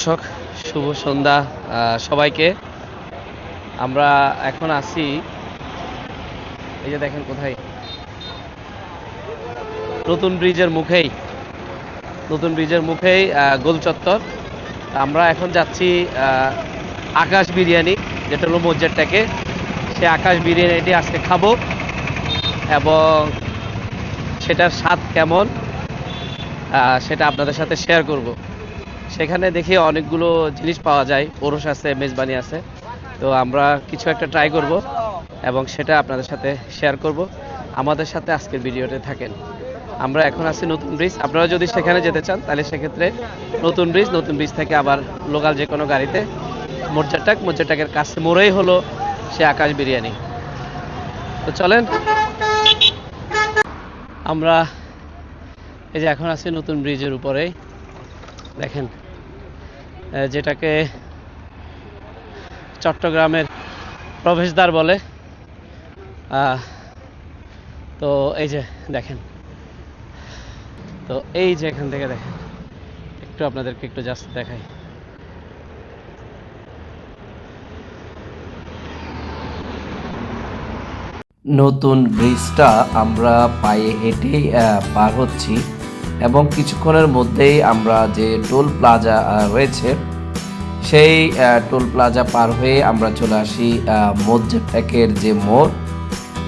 দর্শক শুভ সন্ধ্যা সবাইকে। আমরা এখন আছি, এই যে দেখেন কোথায়, নতুন ব্রিজের মুখেই গোল চত্বর। আমরা এখন যাচ্ছি আকাশ বিরিয়ানি, যেটা হলো মজ্জারটাকে, সে আকাশ বিরিয়ানিটি আজকে খাবো এবং সেটার স্বাদ কেমন সেটা আপনাদের সাথে শেয়ার করব। সেখানে দেখি অনেকগুলো জিনিস পাওয়া যায়, ওরস আছে, মেজবানি আছে। তো আমরা কিছু একটা ট্রাই করব এবং সেটা আপনাদের সাথে শেয়ার করব। আমাদের সাথে আজকের ভিডিওতে থাকেন। আমরা এখন আছি নতুন ব্রিজ। আপনারা যদি সেখানে যেতে চান তাহলে সেক্ষেত্রে নতুন ব্রিজ থেকে আবার লোকাল যে কোনো গাড়িতে মজ্জারটাকের কাছে মোড়েই হলো সে আকাশ বিরিয়ানি। তো চলেন, আমরা এই যে এখন আছি নতুন ব্রিজের উপরেই, দেখেন যেটাকে চট্টগ্রামের প্রবেশদ্বার বলে। তো এই যে দেখেন, তো এই যে এখান থেকে দেখেন, একটু আপনাদেরকে একটু জাস্ট দেখাই। নতুন ব্রিজটা আমরা পায়ে হেঁটেই পার হচ্ছি এবং কিছুক্ষণের মধ্যেই আমরা যে টোল প্লাজা রয়েছে সেই টোল প্লাজা পার হয়ে আমরা চলে আসি মজ্জারটাকের যে মোড়,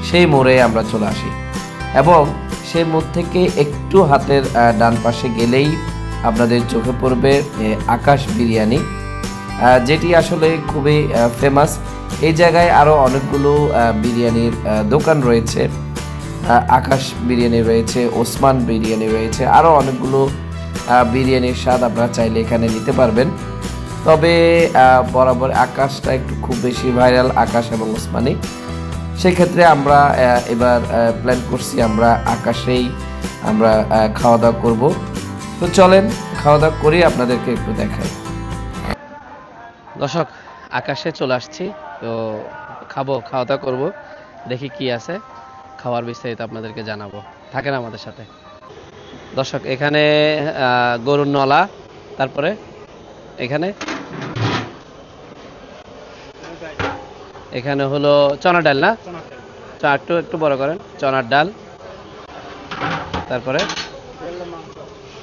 সেই মোড়ে আমরা চলে আসি এবং সেই মোড় থেকে একটু হাতের ডান পাশে গেলেই আপনাদের চোখে পড়বে আকাশ বিরিয়ানি, যেটি আসলে খুবই ফেমাস। এই জায়গায় আরও অনেকগুলো বিরিয়ানির দোকান রয়েছে। আকাশ বিরিয়ানি রয়েছে, ওসমান বিরিয়ানি রয়েছে, আরও অনেকগুলো বিরিয়ানির স্বাদ আপনারা চাইলে এখানে নিতে পারবেন। তবে বরাবর আকাশটা একটু খুব বেশি ভাইরাল, আকাশ এবং ওসমানি। সেক্ষেত্রে আমরা এবার প্ল্যান করছি আমরা আকাশেই আমরা খাওয়া দাওয়া করব। তো চলেন খাওয়া দাওয়া করি, আপনাদেরকে একটু দেখাই। দর্শক, আকাশে চলে আসছি, তো খাওয়া দাওয়া করবো, দেখি কি আছে, খাওয়ার বিস্তারিত আপনাদেরকে জানাবো। থাকেন আমাদের সাথে। দর্শক, এখানে গরুর নলা, তারপরে এখানে হলো চনা ডাল, না একটু বড় করেন, চনার ডাল। তারপরে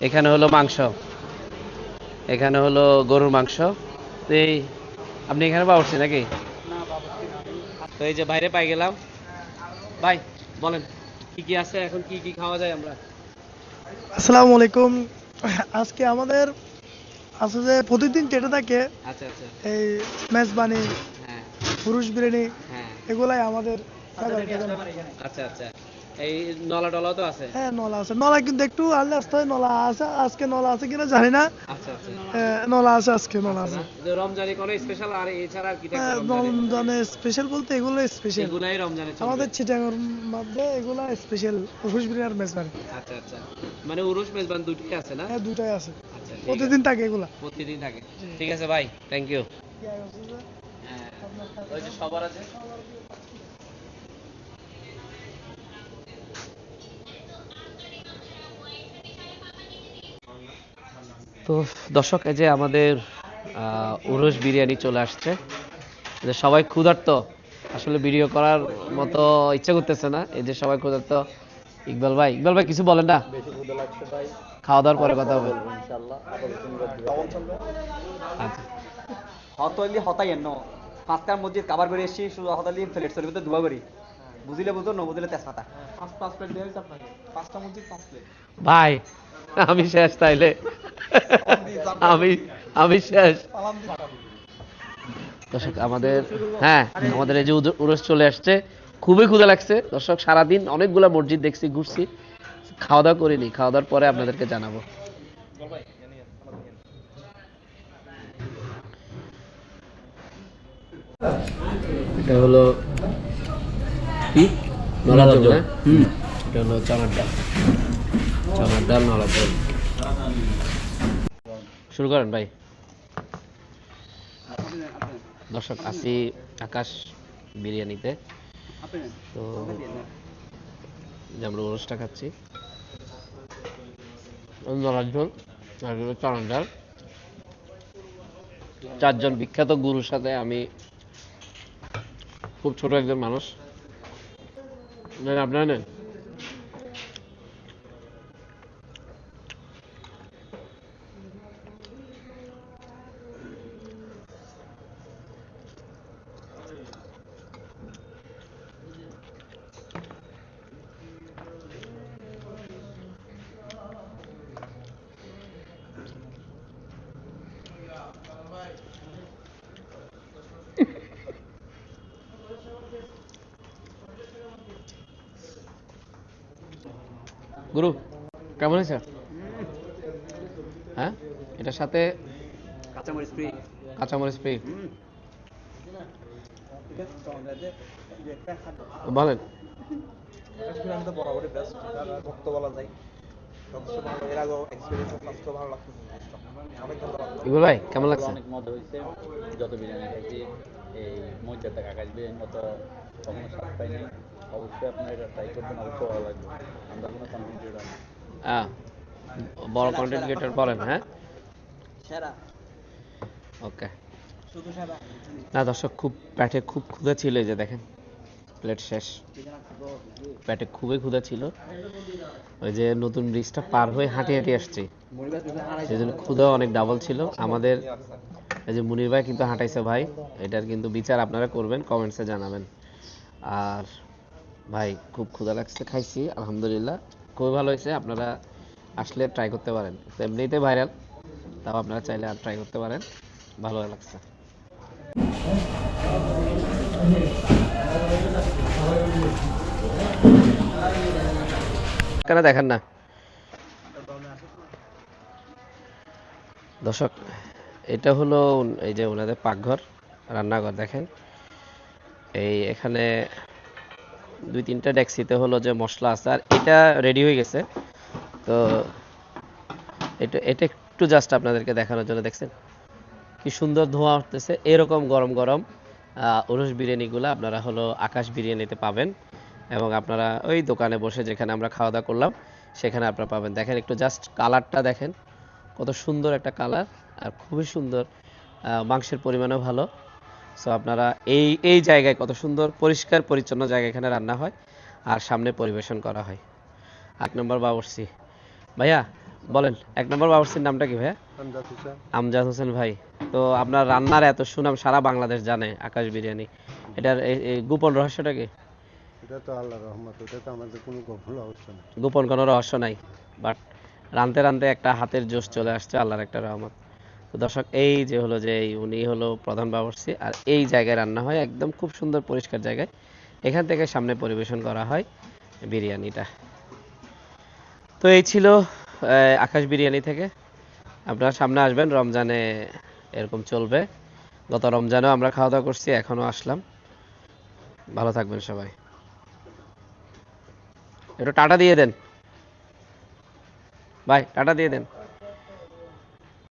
এখানে হলো মাংস, এখানে হলো গরুর মাংস। তো এই আপনি এখানে পাচ্ছি নাকি? তো এই যে বাইরে পাই গেলাম। ভাই বলেন কি কি আছে, এখন কি কি খাওয়া যায় আমরা? আসসালামু আলাইকুম। আজকে আমাদের আছে যে প্রতিদিন যেটা থাকে, আচ্ছা আচ্ছা, এই মেজবানি, হ্যাঁ পুরুষ বিরিয়ানি, হ্যাঁ, এগুলাই আমাদের আচ্ছা আচ্ছা। এই নলা টলাও তো আছে? হ্যাঁ, নলা আছে। নলা কিন্তু একটু আল্লে আসতে হয়, নলা আছে আজকে, নলা আছে কিনা জানি না। আচ্ছা আচ্ছা, নলা আছে আজকে, নলা আছে। রমজানে কোনো স্পেশাল আর এছাড়া আর কি থাকে? রমজানে স্পেশাল বলতে এগুলো স্পেশাল, এগুলাই রমজানে চলবে আমাদের চিটাগাংয়ের মধ্যে এগুলা স্পেশাল, পুরুষ বিরিয়ানি আর মেজবানি। আচ্ছা আচ্ছা, মানে উরুশ মেজবান দুটোই আছে না? হ্যাঁ, দুটাই আছে, আচ্ছা, ঠিক আছে। প্রতিদিন থাকে এগুলা। প্রতিদিন থাকে, ঠিক আছে ভাই, থ্যাংক ইউ। হ্যাঁ, ওই যে সবার আছে। তো দর্শক, এই যে আমাদের উরুশ বিরিয়ানি চলে আসছে। যে সবাই ক্ষুধার্ত, আসলে ভিডিও করার মতো ইচ্ছা করতেছে না, এই যে সবাই ক্ষুধার্ত। ইকবাল ভাই কিছু বলেন না? খাওয়া দাওয়ার পরে কথা হবে। আচ্ছা, হতলি হতাই এন্ন পাঁচটার মধ্যে কাবার করে এসেছি, শুধু হতালি প্লেট চলে ভিতরে দুবা করি, বুঝিলে বুঝো ন বুঝিলে তেজপাতা। পাঁচ প্লেট দিয়ে হয়েছে আপনাকে, পাঁচটার মধ্যে 5 প্লেট। ভাই আমি শেষ তাইলে, আমি শেষ। দর্শক, আমাদের এই যে উরস চলে আসছে, খুবই ক্ষুধা লাগছে দর্শক। সারাদিন অনেকগুলা মসজিদ দেখছি, ঘুরছি, খাওয়া দাওয়া করিনি। খাওয়া দাওয়ার পরে আপনাদেরকে জানাবো। এটা হলো কি, নলার জল না? এটা হলো চনার ডাল নলার জল। শুরু করেন ভাই। দর্শক, আসি আকাশ বিরিয়ানিতে। তো যে আমরা ওরসটা খাচ্ছি, নলার ঝোল আর চনার ডাল। চারজন বিখ্যাত গুরুর সাথে আমি খুব ছোট একজন মানুষ। নেন, আপনারা নেন। গুরু কেমন হয়েছে? হ্যাঁ, এটার সাথে কাঁচামরিচ ফ্রি। কাঁচামরিচ ফ্রি। বলেন। আমি তো বরাবরই বেস্ট, ভক্ত বলা যায়, যথেষ্ট ভালো। এর আগেও এক্সপিরিয়েন্স আছে, আজকেও ভালো লাগতেছে জিনিসটা। অনেক ধন্যবাদ। ইকবাল ভাই কেমন লাগছে? অনেক মজা হয়েছে। যত বিরিয়ানি খাইছি এই মজাটা আকাশ বিরিয়ানি মতো কখনো স্বাদ পাইনি। অবশ্যই আপনারা এটা ট্রাই করবেন, অবশ্যই ভালো লাগবে। আমরা কোনো কন্টেন্ট ক্রিয়েটর না। বড় কন্টেন্ট ক্রিয়েটর বলেন। হ্যাঁ, সেরা ওকে। শুধু সেরা। না দর্শক, খুব পেটে খুব ক্ষুধা ছিল, এই যে দেখেন প্লেট শেষ। পেটে খুবই ক্ষুধা ছিল, ওই যে নতুন ব্রিজটা পার হয়ে হাঁটি হাঁটি আসছি, সেই জন্য ক্ষুধা অনেক ডাবল ছিল আমাদের। এই যে মুনির ভাই কিন্তু হাঁটাইছে ভাই, এটার কিন্তু বিচার আপনারা করবেন, কমেন্টসে জানাবেন। আর ভাই খুব ক্ষুধা লাগছে, খাইছি আলহামদুলিল্লাহ, খুবই ভালো হয়েছে। আপনারা আসলে ট্রাই করতে পারেন, এমনিতে ভাইরাল, তাও আপনারা চাইলে আর ট্রাই করতে পারেন, ভালো লাগছে। কেন দেখেন না দর্শক, এটা হলো এই যে ওনাদের পাকঘর, রান্নাঘর। দেখেন এই এখানে 2-3টা ডেক্সিতে হলো যে মশলা আছে, আর এটা রেডি হয়ে গেছে। তো এটা এটা একটু জাস্ট আপনাদেরকে দেখানোর জন্য, দেখছেন কি সুন্দর ধোঁয়া উঠতেছে। এরকম গরম গরম উরস বিরিয়ানিগুলো আপনারা হলো আকাশ বিরিয়ানিতে পাবেন, এবং আপনারা ওই দোকানে বসে যেখানে আমরা খাওয়া দাওয়া করলাম সেখানে আপনারা পাবেন। দেখেন একটু জাস্ট কালারটা দেখেন, কত সুন্দর একটা কালার, আর খুবই সুন্দর, মাংসের পরিমাণও ভালো। সো আপনারা এই এই জায়গায় কত সুন্দর পরিষ্কার পরিচ্ছন্ন জায়গা, এখানে রান্না হয় আর সামনে পরিবেশন করা হয়। 1 নম্বর বাবুর্চি ভাইয়া বলেন, 1 নম্বর বাবুর্চির নামটা কি ভাইয়া? আমজাদ হোসেন ভাই। তো আপনার রান্নার এত সুনাম সারা বাংলাদেশ জানে, আকাশ বিরিয়ানি, এটার এই গোপন রহস্যটা কি? এটা তো আল্লাহর রহমত, এটা তো আমাদের কোনো গোপন রহস্য না। গোপন কোনো রহস্য নাই, বাট রানতে রানতে একটা হাতের জোশ চলে আসছে, আল্লাহর একটা রহমত। তো দর্শক, এই যে হলো যে উনি হলো প্রধান বাবুর্চি, আর এই জায়গায় রান্না হয় একদম খুব সুন্দর পরিষ্কার জায়গায়, এখান থেকে সামনে পরিবেশন করা হয় বিরিয়ানিটা। তো এই ছিল আকাশ বিরিয়ানি থেকে। আপনারা সামনে আসবেন, রমজানে এরকম চলবে। গত রমজানেও আমরা খাওয়া দাওয়া করছি, এখনো আসলাম। ভালো থাকবেন সবাই। একটু টাটা দিয়ে দেন ভাই, টাটা দিয়ে দেন।